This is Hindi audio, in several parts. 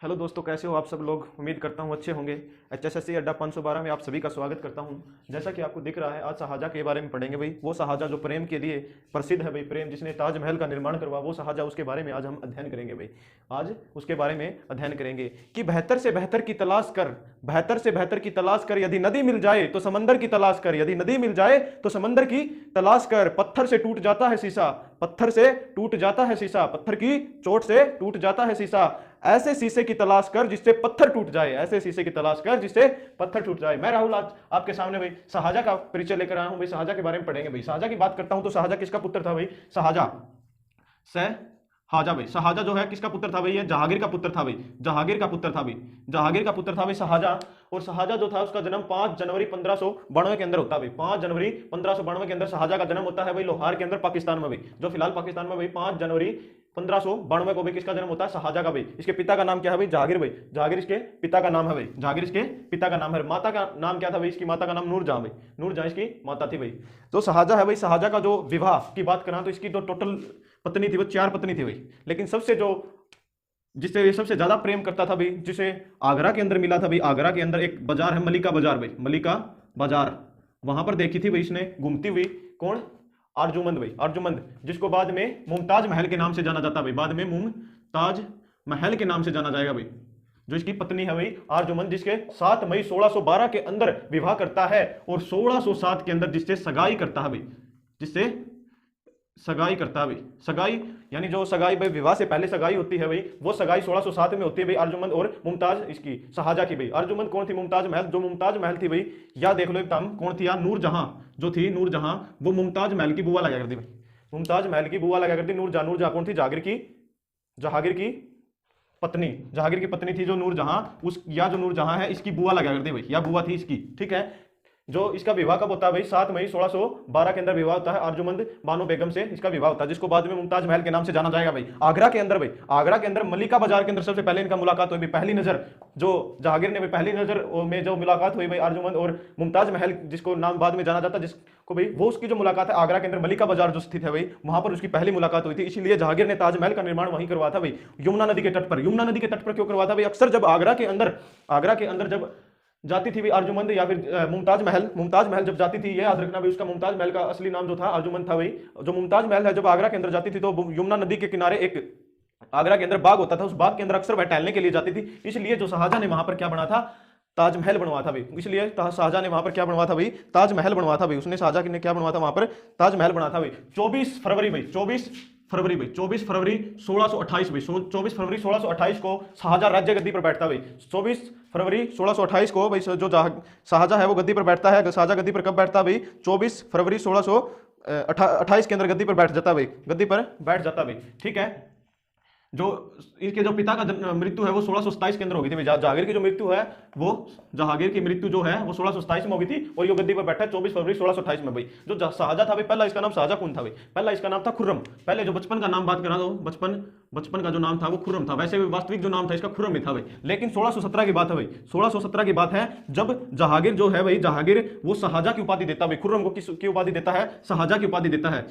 हेलो दोस्तों, कैसे हो आप सब लोग। उम्मीद करता हूँ अच्छे होंगे। HSSC अड्डा 512 में आप सभी का स्वागत करता हूँ। जैसा कि आपको दिख रहा है, आज शाहजहाँ के बारे में पढ़ेंगे भाई। वो शाहजहाँ जो प्रेम के लिए प्रसिद्ध है भाई, प्रेम जिसने ताजमहल का निर्माण करवा, वो शाहजहाँ, उसके बारे में आज हम अध्ययन करेंगे भाई। आज उसके बारे में अध्ययन करेंगे कि बेहतर से बेहतर की तलाश कर, बेहतर से बेहतर की तलाश कर, यदि नदी मिल जाए तो समंदर की तलाश कर, यदि नदी मिल जाए तो समंदर की तलाश कर। पत्थर से टूट जाता है शीशा, पत्थर से टूट जाता है शीशा, पत्थर की चोट से टूट जाता है शीशा। ऐसे शीशे की तलाश कर जिससे पत्थर टूट जाए, ऐसे शीशे की तलाश कर जिससे पत्थर टूट जाए। मैं राहुल आज आपके सामने भाई शाहजहाँ का परिचय लेकर आया हूं भाई। शाहजहाँ के बारे में पढ़ेंगे भाई। शाहजहाँ की बात करता हूं तो शाहजहाँ किसका पुत्र था भाई? शाहजहाँ भाई। शाहजहाँ जो है किसका पुत्र था भाई? ये जहांगीर का पुत्र था भाई। जहांगीर का पुत्र था भाई। जहांगीर का पुत्र था भाई शाहजहाँ। और शाहजहाँ जो था उसका जन्म 5 जनवरी 1592 के अंदर होता है भाई। 5 जनवरी 1592 के अंदर शाहजहाँ का जन्म होता है भाई, लाहौर के अंदर, पाकिस्तान में भाई। जो फिलहाल पाकिस्तान में भाई 5 जनवरी 1592 को भाई किसका जन्म होता है? शाहजहाँ का भाई। इसके पिता का नाम क्या है भाई? जहांगीर भाई। जहांगीर इसके पिता का नाम है भाई। जहांगीर इसके पिता का नाम है। माता का नाम क्या था भाई? इसकी माता का नाम नूरजहां भाई। नूरजहां इसकी माता थी भाई। तो शाहजहाँ है भाई। शाहजहाँ का जो विवाह की बात करा तो इसकी जो टोटल पत्नी थी वो 4 पत्नी थी भाई। लेकिन सबसे जो जिससे ये सबसे ज्यादा प्रेम करता था भाई, जिसे आगरा के अंदर मिला था भाई। आगरा के अंदर एक बाजार है मलिका बाजार भाई, मलिका बाजार। वहां पर देखी थी भाई इसने घूमती हुई। कौन? अर्जुमंद भाई। अर्जुमंद, जिसको बाद में मुमताज महल के नाम से जाना जाता भाई। बाद में मुमताज महल के नाम से जाना जाएगा भाई। जो इसकी पत्नी है भाई अर्जुमंद, जिसके 7 मई 1612 के अंदर विवाह करता है और 1607 के अंदर जिससे सगाई करता है भाई। जिससे सगाई करता है भाई। सगाई यानी जो सगाई भाई, विवाह से पहले सगाई होती है भाई, वो सगाई 1607 में होती है भाई। अर्जुमंद और मुमताज, इसकी शाहजहाँ की भाई। अर्जुमंद कौन थी? मुमताज महल। जो मुमताज महल थी भाई, या देख लो एकदम कौन थी यार? नूरजहां जो थी, नूरजहां, वो मुमताज महल की बुआ लगा करती भाई। मुमताज महल की बुआ लगा करती नूरजहां। नूरजहां कौन थी? जहांगीर की पत्नी। जहांगीर की पत्नी थी जो नूरजहां, उस या जो नूरजहां है इसकी बुआ लगा करती भाई, या बुआ थी इसकी। ठीक है। जो इसका विवाह कब होता है भाई? 7 मई 1612 के अंदर विवाह होता है अर्जुमंद बानो बेगम से। इसका विवाह होता है, जिसको बाद में मुमताज महल के नाम से जाना जाएगा भाई। आगरा के अंदर भाई, आगरा के अंदर मलिका बाजार के अंदर सबसे पहले इनका मुलाकात हुई भाई। पहली नजर जो जहांगीर ने भाई, पहली नजर में जो मुलाकात हुई भाई अर्जुमंद और मुमताज महल, जिसको नाम बाद में जाना जाता है, जिसको भाई, वो उसकी जो मुलाकात है आगरा के अंदर मलिका बाजार जो स्थित है भाई, वहां पर उसकी पहली मुलाकात हुई थी। इसीलिए जहांगीर ने ताजमहल का निर्माण वहीं करवा था भाई, यमुना नदी के तट पर। यमुना नदी के तट पर क्यों करवा था भाई? अक्सर जब आगरा के अंदर जब जाती थी भी अर्जुमंद या फिर मुमताज महल जब जाती थी, ये याद रखना भी, उसका मुमताज महल का असली नाम जो था अर्जुमंद था भाई। जो मुमताज महल है जब आगरा के अंदर जाती थी तो यमुना नदी के किनारे एक आगरा के अंदर बाग होता था, उस बाग के अंदर अक्सर वह टहलने के लिए जाती थी। इसलिए जो शाहजहाँ ने वहां पर क्या बना था? ताजमहल बनवा था भाई। इसलिए शाहजहाँ ने वहां पर क्या बनवा था भाई? ताजमहल बनवा था भाई। उसने शाहजहाँ ने क्या बनवा था वहां पर? ताजमहल बना था भाई। 24 फरवरी भाई, 24 फरवरी भाई, 24 फरवरी 1628 भाई, 24 फरवरी 1628 को शाहजहाँ राज्य गद्दी पर बैठता भाई। 24 फरवरी 1628 को भाई जो शाहजहाँ है वो गद्दी पर बैठता है। शाहजहाँ गद्दी पर कब बैठता है भाई? 24 फरवरी 1628 के अंदर गद्दी पर बैठ जाता भाई। गद्दी पर बैठ जाता भाई। ठीक है। जो इसके जो पिता का मृत्यु है वो 1627 के अंदर होगी थी। जहांगीर की जो मृत्यु है वो, जहांगीर की मृत्यु जो है वो 1627 में होगी थी, और ये गद्दी पर बैठा है 24 फरवरी 1628 में भाई। जो शाहजहाँ था भाई, पहला इसका नाम शाहजहाँ कौन था भाई? पहला इसका नाम था खुर्रम। पहले जो बचपन का नाम बात करा तो बचपन का जो नाम था वो खुर्रम था। वैसे वास्तविक जो नाम था इसका खुर्रम ही था भाई। लेकिन 1617 की बात है भाई, 1617 की बात है जब जहांगीर जो है भाई, जहांगीर वो शाहजहाँ की उपाधि देता है भाई। खुर्रम को किसकी उपाधि देता है? शाहजहाँ की उपाधि देता है।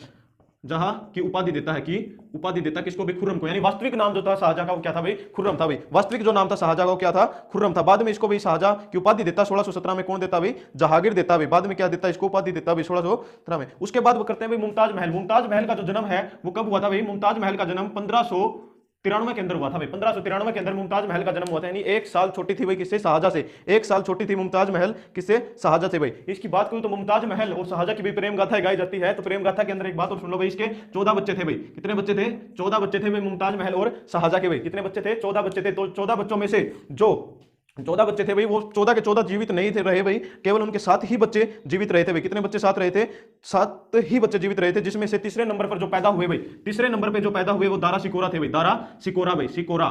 जहां की उपाधि देता है, कि उपाधि देता किसको भी? खुर्रम को। यानी वास्तविक नाम जो था शाहजहाँ का वो क्या था भाई? खुर्रम था भाई। वास्तविक जो नाम था शाहजहाँ का वो क्या था? खुर्रम था। बाद में इसको भी शाहजहाँ की उपाधि देता 1617 में। कौन देता भाई? जहांगीर देता भाई। बाद में क्या देता? इसको उपाधि देता भाई 1617 में। उसके बाद वो करते हैं भाई मुमताज महल। मुमताज महल का जो जन्म है वो कब हुआ था भाई? मुमताज महल का जन्म 1593 के अंदर हुआ था भाई। 1593 के अंदर मुमताज महल का जन्म हुआ था। यानी 1 साल छोटी थी भाई किससे? शाहजहाँ से। 1 साल छोटी थी मुमताज महल किससे? शाहजहाँ से भाई। इसकी बात करूं तो मुमताज महल और शाहजहाँ की भी प्रेम गाथा गाई जाती है। तो प्रेम गाथा के अंदर एक बात और सुन लो भाई, इसके 14 बच्चे थे भाई। कितने बच्चे थे? 14 बच्चे थे भाई मुमताज महल और शाहजहाँ के भाई। कितने बच्चे थे? 14 बच्चे थे। तो 14 बच्चों में से जो 14 बच्चे थे भाई, वो 14 के 14 जीवित नहीं थे रहे भाई, केवल उनके 7 ही बच्चे जीवित रहे थे भाई। कितने बच्चे 7 रहे थे? 7 ही बच्चे जीवित रहे थे, जिसमें से तीसरे नंबर पर जो पैदा हुए भाई, तीसरे नंबर पे जो पैदा हुए वो दारा सिकोरा थे भाई। दारा सिकोरा भाई, सिकोरा।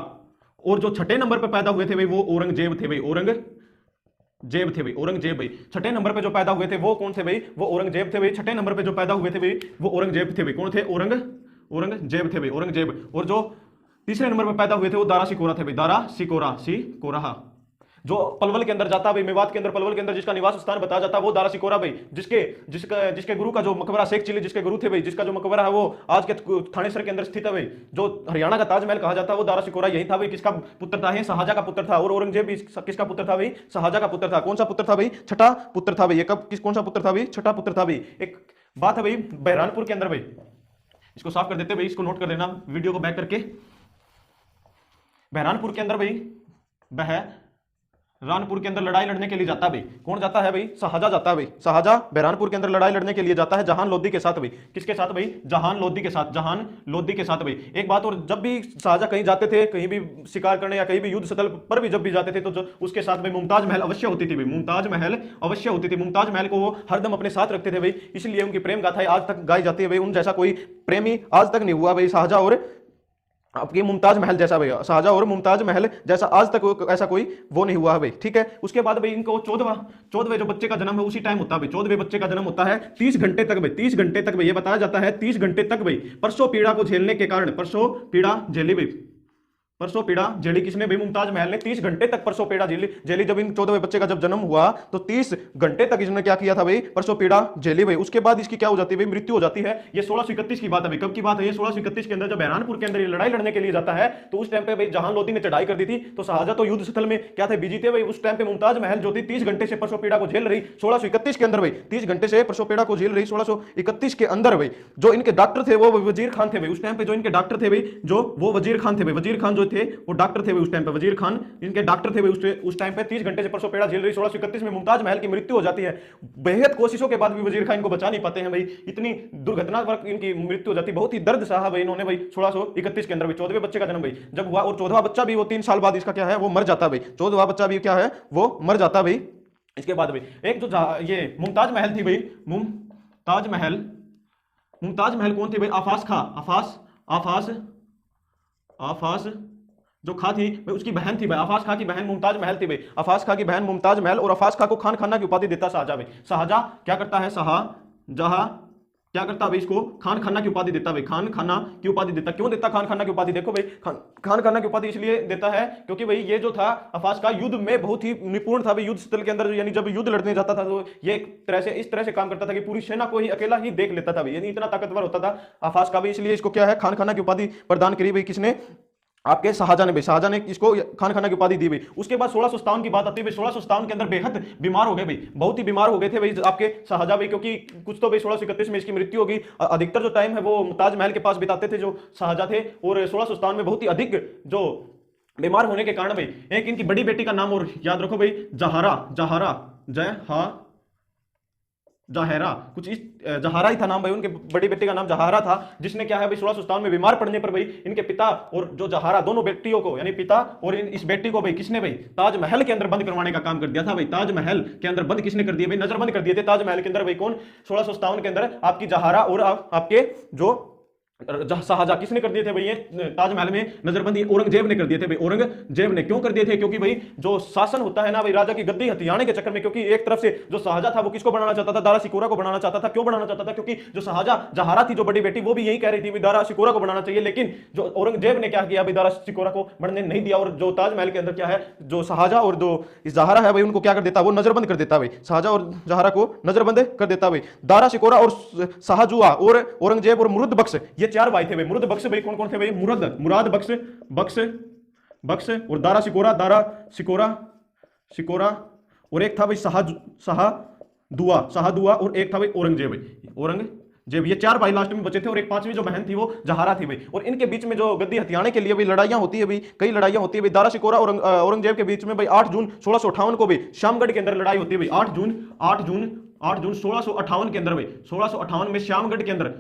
और जो छठे नंबर पे पैदा हुए थे भाई वो औरंगजेब थे भाई। औरंगजेब थे भाई। औरंगजेब भाई। छठे नंबर पे जो पैदा हुए थे वो कौन थे भाई? वो औरंगजेब थे भाई। छठे नंबर पे जो पैदा हुए थे भाई वो औरंगजेब थे भाई। कौन थे? औरंगजेब थे भाई। औरंगजेब। और जो तीसरे नंबर पर पैदा हुए थे वो दारा सिकोरा थे भाई। दारा सिकोरा, सिकोरा। जो पलवल के अंदर जाता भाई, मेवात के अंदर, पलवल के अंदर जिसका निवास स्थान बताया जाता है वो दारा सिकोरा भाई, जिसके गुरु का जो मकबरा शेख चिली जिसके गुरु थे भाई, जिसका जो मकबरा है वो आज के थानेसर के अंदर स्थित है भाई, जो हरियाणा का ताजमहल कहा जाता है वो दारा सिकोरा यही था भाई। किसका पुत्र था? शाहजहां का पुत्र था। और औरंगजेब भी किसका पुत्र था भाई? शाहजहां का पुत्र था। कौन सा पुत्र था भाई? छठा पुत्र था भाई। ये कब कौन सा पुत्र था भाई? छठा पुत्र था भाई। एक बात है भाई, बहरानपुर के अंदर भाई, इसको साफ कर देते भाई, इसको नोट कर लेना वीडियो को बैक करके। बहरानपुर के अंदर भाई, रानपुर के अंदर लड़ाई लड़ने के लिए जाता है भाई। कौन जाता है भाई? शाहजहां जाता है भाई। शाहजहां बहरानपुर के अंदर लड़ाई लड़ने के लिए जाता है जहान लोधी के साथ भाई। किसके साथ भाई? जहान लोधी के साथ। जहान लोधी के साथ भाई। एक बात और, जब भी शाहजहां कहीं जाते थे, कहीं भी शिकार करने या कहीं भी युद्ध स्थल पर भी जब भी जाते थे, तो उसके साथ भाई मुमताज महल अवश्य होती थी भाई। मुमताज महल अवश्य होती थी। मुमताज महल को वो हरदम अपने साथ रखते थे भाई, इसलिए उनकी प्रेम गाथाएं आज तक गाई जाती है भाई। उन जैसा कोई प्रेमी आज तक नहीं हुआ भाई, शाहजहां और आपकी मुमताज महल जैसा भैया। शाहजहां और मुमताज महल जैसा आज तक ऐसा कोई वो नहीं हुआ है भाई, ठीक है। उसके बाद भाई इनको 14वें जो बच्चे का जन्म है उसी टाइम होता है भाई। 14वें बच्चे का जन्म होता है 30 घंटे तक भाई। 30 घंटे तक भाई, ये बताया जाता है 30 घंटे तक भाई परसों पीड़ा को झेलने के कारण, परसों पीड़ा झेली भाई, परसों पीड़ा झेली किसने भाई? मुमताज महल ने 30 घंटे तक परसों पीड़ा झेली। जब इन 14वें बच्चे का जब जन्म हुआ तो 30 घंटे तक इसने क्या किया था भाई? परसों पीड़ा झेली भाई। उसके बाद इसकी क्या हो जाती है भाई? मृत्यु हो जाती है। ये 1631 की बात है भाई। कब की बात है ये? 1631 के अंदर जब बहरानपुर के अंदर ये लड़ाई लड़ने के लिए जाता है, तो उस टाइम पे भाई जहां लोधी ने चढ़ाई कर दी थी, तो शाहजहां तो युद्ध स्थल में क्या थे? बिजी थे भाई। उस टाइम पे मुमताज महल जो थी 30 घंटे से परसों पीड़ा को झेल रही। 1631 के अंदर भाई 30 घंटे से परसों पीड़ा को झेल रही। 1631 के अंदर भाई जो इनके डॉक्टर थे वो वजीर खान थे भाई। उस टाइम पे जो इनके डॉक्टर थे भाई, जो वो वजीर खान थे भाई। वजीर खान जो थे वो डॉक्टर थे भाई उस टाइम पे। वजीर खान इनके डॉक्टर थे भाई उस टाइम पे। 30 घंटे से परसों पीड़ा झेल रही। 1631 में मुमताज महल की मृत्यु हो जाती है। बेहद कोशिशों के बाद भी वजीर खान इनको बचा नहीं पाते हैं भाई। इतनी दुर्घटनावश इनकी मृत्यु हो जाती है। बहुत ही दर्द सहा भाई इन्होंने भाई 1631 के अंदर भाई। 14वें बच्चे का जन्म भाई जब हुआ, और 14वां बच्चा भी वो 3 साल बाद इसका क्या है? वो मर जाता है भाई। 14वां बच्चा भी क्या है? वो मर जाता है भाई। इसके बाद भाई एक जो ये मुमताज महल थी भाई, मुमताज महल कौन थी भाई? आफास खां। आफास जो खां थी भाई उसकी बहन थी भाई। आफास खां की बहन मुमताज महल थी भाई। आफास खां की बहन मुमताज महल। और आफास खां को खान खाना की उपाधि देता शाहजहां भाई। शाहजहां क्या करता है? शाहजहां क्या करता है भाई? इसको खान खाना की उपाधि देता भाई। खान खाना की उपाधि देता। क्यों देता खान खाना की उपाधि? देखो भाई, खान खाना की उपाधि इसलिए देता है क्योंकि भाई ये जो था आफास का युद्ध में बहुत ही निपुण था भाई। युद्ध स्थल के अंदर यानी जब युद्ध लड़ने जाता था तो ये एक तरह से इस तरह से काम करता था कि पूरी सेना को ही अकेला ही देख लेता था भाई। यानी इतना ताकतवर होता था आफास का भी, इसलिए इसको क्या है? खान खाना की उपाधि प्रदान करी भाई। किसने? आपके शाहजहां ने भाई। शाहजहां ने इसको खान खाना की उपाधि दी भाई। उसके बाद 1657 की बात आती है भाई। 1657 के अंदर बेहद बीमार हो गए भाई, बहुत ही बीमार हो गए थे भाई आपके शाहजहां भाई, क्योंकि कुछ तो भाई 1631 में इसकी मृत्यु होगी। अधिकतर जो टाइम है वो ताजमहल के पास बिताते थे जो शाहजहां थे। और 1657 में बहुत ही अधिक जो बीमार होने के कारण भाई एक इनकी बड़ी बेटी का नाम और याद रखो भाई, जहारा कुछ इस जहारा ही था नाम भाई। उनके बड़ी बेटी का नाम जहारा था, जिसने क्या है भाई 1657 में बीमार पड़ने पर भाई इनके पिता और जो जहारा दोनों बेटियों को, यानी पिता और इस बेटी को भाई किसने भाई ताजमहल के अंदर बंद करवाने का काम कर दिया था भाई। ताजमहल के अंदर बंद किसने कर दिया भाई? नजरबंद कर दिए थे ताजमहल के अंदर भाई। कौन? 1657 के अंदर आपकी जहारा और आपके जो शाहजहां किसने कर दिए थे भाई? ये ताजमहल में नजरबंदी औरंगजेब ने कर दिए थे भाई। औरंगजेब ने क्यों कर दिए थे? क्योंकि भाई जो शासन होता है ना भाई, राजा की गद्दी हथियाने के चक्कर में, क्योंकि एक तरफ से जो शाहजहां था वो किसको बनाना चाहता था? दारा सिकोरा को बनाना चाहता था। क्यों बनाना चाहता था? क्योंकि जो शाहजहां जहारा थी जो बड़ी बेटी, वो भी यही कह रही थी दारा सिकोरा को बनाना चाहिए। लेकिन जो औरंगजेब ने क्या किया भाई, दारा सिकोरा को बनने नहीं दिया। और जो ताजमहल के अंदर क्या है, जो शाहजहां और जो जहारा है भाई उनको क्या कर देता? वो नजरबंद कर देता भाई। शाहजहां और जहारा को नजरबंद कर देता भाई। दारा सिकोरा और शाहजुआ और औरंगजेब और मुरुद बख्श, ये 4 भाई थे भाई। मुरुद बख्श भाई कौन कौन थे भाई? मुराद बख्श और दारा सिकोरा और एक था भाई शाहदुआ और एक था भाई औरंगजेब। ये 4 भाई लास्ट में बचे थे। और एक 5वीं जो बहन थी वो जहारा थी भाई। और इनके बीच में जो गद्दी हथियाने के लिए भी लड़ाइयां होती है भाई, कई लड़ाइयां होती है भाई। दारा सिकोरा और औरंगजेब के बीच में भाई 8 जून 1658 को भी श्यामगढ़ के अंदर लड़ाई होती है भाई। 8 जून 1658 के अंदर भाई, 1658 में श्यामगढ़ के अंदर,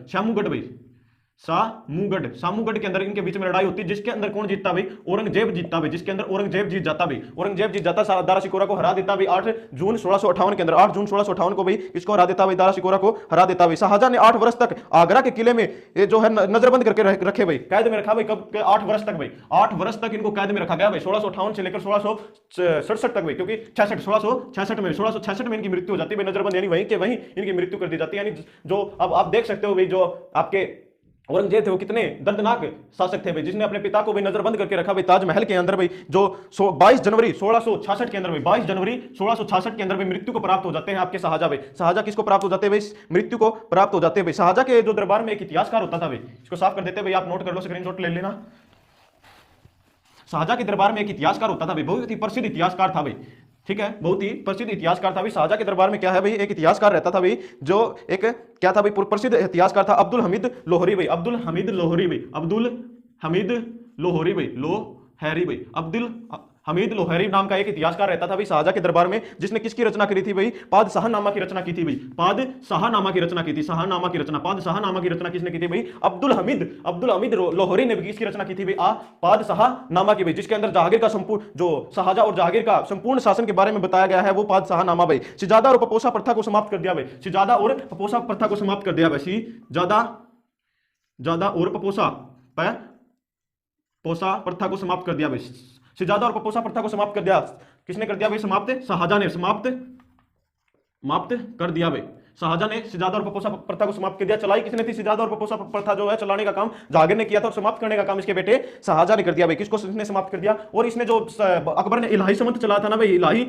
सामूगढ़ के अंदर इनके बीच में लड़ाई होती है। जिसके अंदर कौन जीतता भाई? औरंगजेब जीतता भाई। जिसके अंदर औरंगजेब जीत जाता भाई। औरंगजेब जीत जाता, दारा सिकोरा को हरा देता भाई 8 जून 1658 के अंदर। 8 जून 1658 को भाई इसको हरा देता भाई, दारा सिकोरा को हरा देता भाई। शाहजहां ने 8 वर्ष तक आगरा के किले में ये जो है नजरबंद करके रखे भाई, कैद में रखा भाई। कब? 8 वर्ष तक भाई, 8 वर्ष तक इनको कैद में रखा गया भाई। 1658 से लेकर 1667 तक भाई, क्योंकि 1666 में इनकी मृत्यु हो जाती है नजरबंद, यानी वहीं के वहीं इनकी मृत्यु कर दी जाती है। यानी जो अब आप देख सकते हो भाई, जो आपके औरंगजेब थे वो कितने दर्दनाक शासक थे भाई, जिसने अपने पिता को भी नजरबंद करके रखा भाई ताजमहल के अंदर भाई, जो 22 जनवरी 1666 के अंदर भाई, 22 जनवरी 1666 के अंदर भाई मृत्यु को प्राप्त हो जाते हैं आपके शाहजहां भाई। शाहजहां किसको प्राप्त हो जाते हैं भाई? मृत्यु को प्राप्त हो जाते हैं भाई। शाहजहां के जो दरबार में एक इतिहासकार होता था भाई, इसको साफ कर देते भाई, आप नोट कर लो, स्क्रीनशॉट ले लेना। शाहजहां के दरबार में एक इतिहासकार होता था भाई, बहुत ही प्रसिद्ध इतिहासकार था भाई, ठीक है, बहुत ही प्रसिद्ध इतिहासकार था भाई। शाहजहां के दरबार में क्या है भाई, एक इतिहासकार रहता था भाई, जो एक क्या था भाई, प्रसिद्ध इतिहासकार था अब्दुल हमीद लोहरी भाई, अब्दुल हमीद लोहरी भाई, अब्दुल हमीद लोहरी भाई, लोहरी भाई, अब्दुल हमीद लोहरी नाम का एक इतिहासकार रहता था भाई शाहजहां के दरबार में, जिसने किसकी रचना करी थी भाई? पादशाहनामा की रचना की थी भाई, पादशाहनामा की रचना की थी, शाहनामा की रचना, पादशाहनामा की रचना किसने की थी भाई? अब्दुल हमीद लोहरी ने किसकी रचना की थी भाई? पादशाहनामा की भाई, जिसके अंदर जहांगीर का संपूर्ण, जो शाहजहां और जहांगीर का संपूर्ण शासन के बारे में बताया गया है, वो पादशाहनामा भाई। शिजादा और पपोसा प्रथा को समाप्त कर दिया भाई, शिजादा और पपोसा प्रथा को समाप्त कर दिया भाई, शिजादा और पपोसा प्रथा को समाप्त कर दिया भाई, शिजादा और पपोसा प्रथा को समाप्त कर दिया। किसने कर दिया भाई समाप्त? शाहजहां ने समाप्त कर दिया भाई। शाहजहां ने शिजादा और पपोसा प्रथा को समाप्त कर दिया। चलाई किसने थी? शिजादा और पपोसा प्रथा जो है चलाने का काम जहांगीर ने किया था, और समाप्त करने का काम इसके बेटे शाहजहां ने कर दिया भाई। किसको इसने समाप्त कर दिया? और इसने जो अकबर ने इलाही संवत चला था ना भाई, इलाही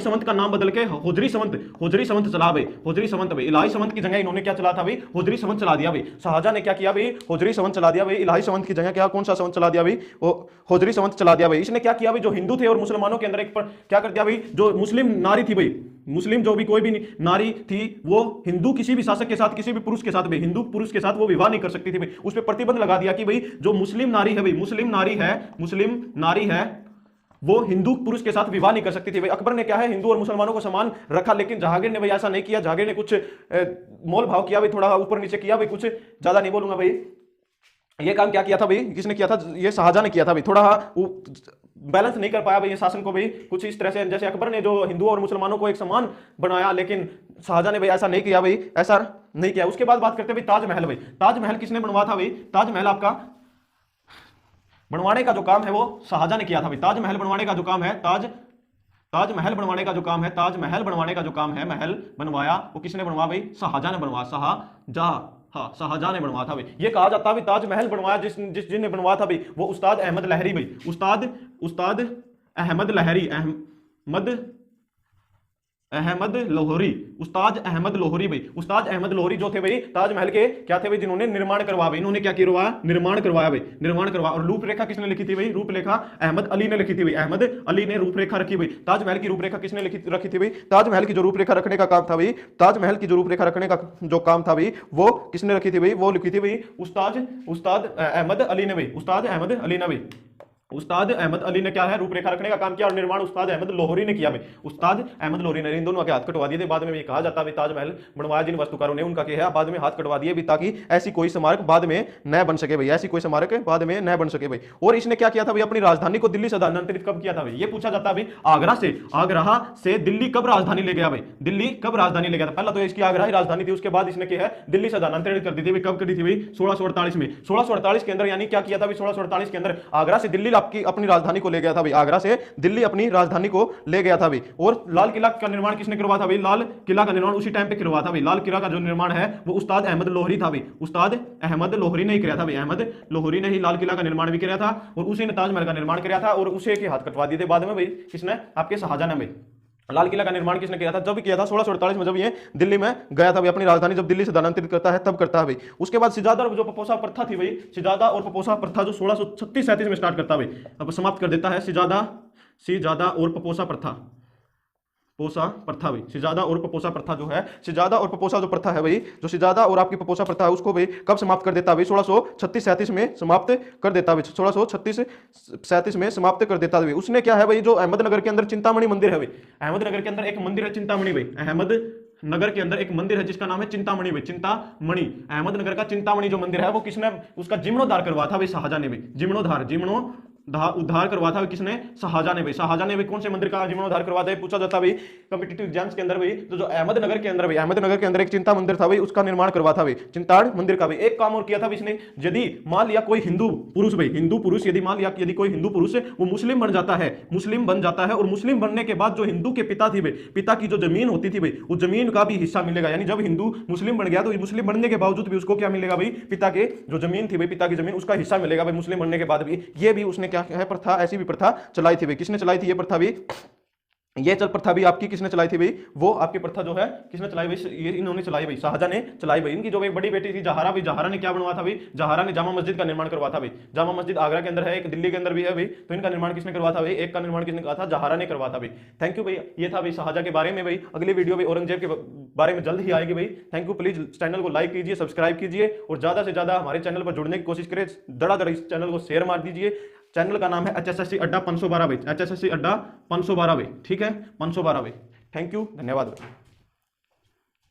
संवत का नाम बदल के होजरी संवत चला भाई, होजरी संवत भाई, इलाही संवत की जगह इन्होंने क्या चला था भाई? होजरी संवत चला दिया भाई। शाहजहां ने क्या किया भाई? होजरी संवत चला दिया भाई, इलाही संवत की जगह क्या, कौन सा संवत चला दिया भाई? होजरी संवत चला दिया भाई। इसने क्या किया भाई? जो हिंदू थे और मुसलमानों के अंदर एक क्या कर दिया भाई? जो मुस्लिम नारी थी भाई, मुस्लिम जो भी कोई भी नारी थी, वो हिंदू किसी भी शासक के साथ, किसी भी पुरुष के साथ भाई, हिंदू पुरुष के साथ वो विवाह नहीं कर सकती थी भाई। उस पर प्रतिबंध लगा दिया कि भाई जो मुस्लिम नारी है भाई, मुस्लिम नारी है वो हिंदू पुरुष के साथ विवाह नहीं कर सकती थी भाई। अकबर ने क्या है, हिंदू और मुसलमानों को समान रखा, लेकिन जहांगीर ने भाई ऐसा नहीं किया। जहांगीर ने कुछ मोल भाव किया भाई, थोड़ा ऊपर नीचे किया भाई, कुछ ज्यादा नहीं बोलूंगा भाई। ये काम क्या किया था भाई? किसने किया था? ये शाहजहां ने किया था भाई। थोड़ा बैलेंस नहीं कर पाया भाई ये शासन को भाई, कुछ इस तरह से, जैसे अकबर ने जो हिंदू और मुसलमानों को एक समान बनाया, लेकिन शाहजहां ने भाई ऐसा नहीं किया भाई, ऐसा नहीं किया। उसके बाद बात करते हैं भाई ताजमहल भाई। ताजमहल किसने बनवाया था भाई? ताजमहल आपका बनवाने का जो काम है वो शाहजहां ने किया था भाई। ताजमहल बनवाने का जो काम है, ताजमहल बनवाने का जो काम है, ताजमहल बनवाने का जो काम है, महल बनवाया वो किसने बनवाया भाई? शाहजहां ने बनवाया, शाहजहां ने बनवाया था भाई। ये कहा जाता है भाई ताजमहल बनवाया जिसने बनवाया था भाई, वो उस्ताद अहमद लहरी भाई, उस्ताद अहमद लहरी, अहमद लोहरी, उस्ताद अहमद लोहरी भाई। उस्ताद अहमद लोहरी जो थे भाई ताजमहल के क्या थे भाई? जिन्होंने निर्माण करवाया भाई। इन्होंने क्या करवाया? निर्माण करवाया भाई, निर्माण करवाया। और रूपरेखा किसने लिखी थी भाई? रूपरेखा अहमद अली ने लिखी थी भाई, अहमद अली ने रूपरेखा रखी भाई। ताजमहल की रूपरेखा किसने रखी थी भाई? ताजमहल की जो रूपरेखा रखने का काम था भाई, ताजमहल की जो रूपरेखा रखने का जो काम था भाई, वो किसने रखी थी भाई? वो लिखी थी भाई उस्ताद अहमद अली ने भाई, उस्ताद अहमद अली ने भाई। उस्ताद अहमद अली ने क्या है? रूपरेखा रखने का काम किया, और निर्माण उस्ताद अहमद लोहरी ने किया भाई। उस्ताद अहमद लोहरी ने इन दोनों के हाथ कटवा दिए थे। बाद में ये कहा जाता है ताजमहल बनवाया जिन वास्तुकारों ने, उनका क्या है, बाद में हाथ कटवा दिए भी, ताकि ऐसी कोई स्मारक बाद में न बन सके भाई, ऐसी कोई स्मारक बाद में न बन सके भाई। और इसने क्या किया था भाई? अपनी राजधानी को दिल्ली से स्थानांतरित कब किया था भाई? ये पूछा जाता है भाई। आगरा से दिल्ली कब राजधानी ले गया भाई? दिल्ली कब राजधानी ले गया था? पहला तो इसकी आगरा ही राजधानी थी, उसके बाद इसने क्या है, दिल्ली से स्थानांतरित कर दी थी। कब करी थी भाई? 1648 में। 1648 के अंदर, यानी क्या किया था भाई? 1648 के अंदर आगरा से दिल्ली आपकी अपनी राजधानी को ले गया था भाई, आगरा से दिल्ली अपनी राजधानी को ले गया था भाई। और लाल किला का निर्माण किसने करवाया था भाई? लाल किला का निर्माण उसी टाइम पे करवाया था भाई। लाल किला का जो निर्माण है वो उस्ताद अहमद लोहरी था भाई, उस्ताद अहमद लोहरी ने ही किया था भाई। अहमद लोहरी ने ही लाल किला का निर्माण भी किया था, और उसी ने ताजमहल का निर्माण किया था, और उसे के हाथ कटवा दिए थे बाद में भाई। किसने? आपके शाहजहां ने भाई। लाल किला का निर्माण किसने किया था? जब किया था 1648 में, जब ये दिल्ली में गया था भाई, अपनी राजधानी जब दिल्ली से स्थानांतरित करता है तब करता है भाई। उसके बाद शिजादा और जो पपोसा प्रथा थी भाई, शिजादा और पपोसा प्रथा जो 1636-37 में स्टार्ट करता है भाई, अब समाप्त कर देता है। शिजादा और पपोसा प्रथा भाई, शिजादा और पपोसा प्रथा जो है, शिजादा और पपोसा जो प्रथा है भाई, जो शिजादा और आपकी पपोसा प्रथा है, उसको भाई कब समाप्त कर देता है भाई? 1636-37 में समाप्त कर देता है भाई, 1636-37 में समाप्त कर देता है भाई। उसने क्या है भाई? जो अहमदनगर के अंदर चिंतामणि मंदिर है भाई, अहमदनगर के अंदर एक मंदिर है चिंतामणि भाई, अहमदनगर के अंदर एक मंदिर है जिसका नाम है चिंतामणि भाई, चिंतामणि। अहमदनगर का चिंतामणि जो मंदिर है वो किसने उसका जीर्णोद्धार करवाया था भाई? शाहजहां ने भाई, जीर्णोद्धार उद्धार करवा था किसने? शाहजहां ने भाई। शाहजहां ने भाई कौन से मंदिर का जीर्णोद्धार करवा था? पूछा जाता भाई कॉम्पिटिटिव एग्जाम्स के अंदर भाई। तो जो अहमदनगर के अंदर भाई, अहमदनगर के अंदर एक चिंता मंदिर था भाई, उसका निर्माण करवा था भाई, चिंताड़ मंदिर का भाई। एक काम और किया था भाई इसने, यदि मान लिया कोई हिंदू पुरुष भाई, हिंदू पुरुष यदि मान लिया कि यदि कोई हिंदू पुरुष वो मुस्लिम बन जाता है, मुस्लिम बन जाता है, और मुस्लिम बनने के बाद जो हिंदू के पिता थी भाई, पिता की जो जमीन होती थी भाई, उस जमीन का भी हिस्सा मिलेगा। यानी जब हिंदू मुस्लिम बन गया तो मुस्लिम बनने के बावजूद भी उसको क्या मिलेगा भाई? पिता के जो जमीन थी भाई, पिता की जमीन, उसका हिस्सा मिलेगा भाई मुस्लिम बनने के बाद भी। ये भी उसने क्या है प्रथा, ऐसी भी प्रथा चलाई थी भाई। किसने चलाई थी ये प्रथा भी? ये चल प्रथा भी आपकी किसने चलाई थी भाई? वो आपकी प्रथा जो है किसने चलाई भाई? ये इन्होंने चलाई भाई, शाहजहां ने चलाई भाई। इनकी जो भाई बड़ी बेटी थी जहारा भाई, जहारा ने क्या बनवा था भाई? जहारा ने जामा मस्जिद का निर्माण करवा था भाई। जामा मस्जिद आगरा के अंदर है, एक दिल्ली के अंदर भी है भाई। तो इनका निर्माण किसने करवा था भाई? एक का निर्माण किसने कहा था? जहारा ने करवा था भाई। थैंक यू भाई। ये था भाई शाहजहां के बारे में भाई। अगली वीडियो भी औरंगजेब के बारे में जल्द ही आएगी भाई। Thank you. प्लीज चैनल को लाइक कीजिए, सब्सक्राइब कीजिए, और ज्यादा से ज्यादा हमारे चैनल पर जुड़ने की कोशिश करें। धड़ाधड़ इस चैनल को शेयर मार दीजिए। चैनल का नाम है HSSC अड्डा 512 भाई, HSSC अड्डा 512 भाई, ठीक है, 512 भाई। थैंक यू, धन्यवाद भाई।